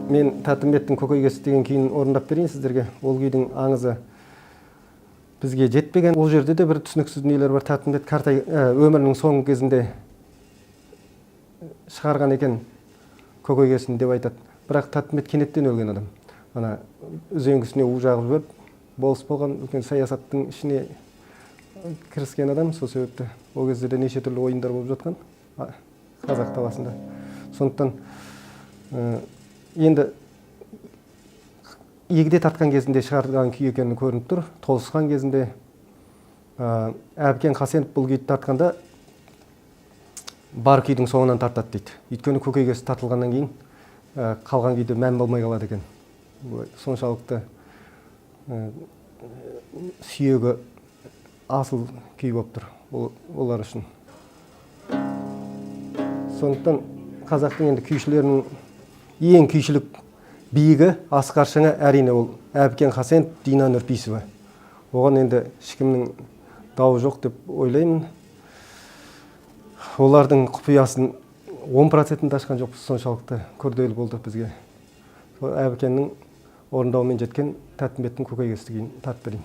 Мен Тәттімбеттің Көкейкесті деген күйін орындап берейін сіздерге. Ол күйдің аңызы бізге жетпеген. Ол жерде де бір түсініксіз дүниелер бар. Тәттімбет өмірінің соңғы кезінде шығарған екен Көкейкестін деп айтады. Бірақ Тәттімбет кенеттен өлген адам. Ана үзеңгісіне у жағып жіберіп, болыс болған үлкен саясаттың ішіне кіріскен адам. Сол себепті ол кезде де неше түрлі ойындар болып жатқан қазақ даласында. Сондықтан енді егде тартқан кезінде шығарған күй екені көрініп тұр. Толысқан кезінде Әбікен Қасенов бұл күйді тартқанда бар күйдің соңынан тартады дейді. Өйткені Көкейкесті тартылғаннан кейін қалған күйде мән болмай қалады екен. Соншалықты сүйегі асыл күй болып тұр олар үшін. Сондықтан қазақтың енді күйшілерінің ең күйшілік биігі, асқар шыңы әрине ол Әбікен Қасенов, Дина Нұрпейісова. Оған енді ешкімнің дауы жоқ деп ойлаймын. Олардың құпиясын 10%-ін ашқан жоқпыз, соншалықты күрделі болды бізге. Әбікеннің орындауымен жеткен Тәттімбеттің Көкейкесті күйін тартып берейін.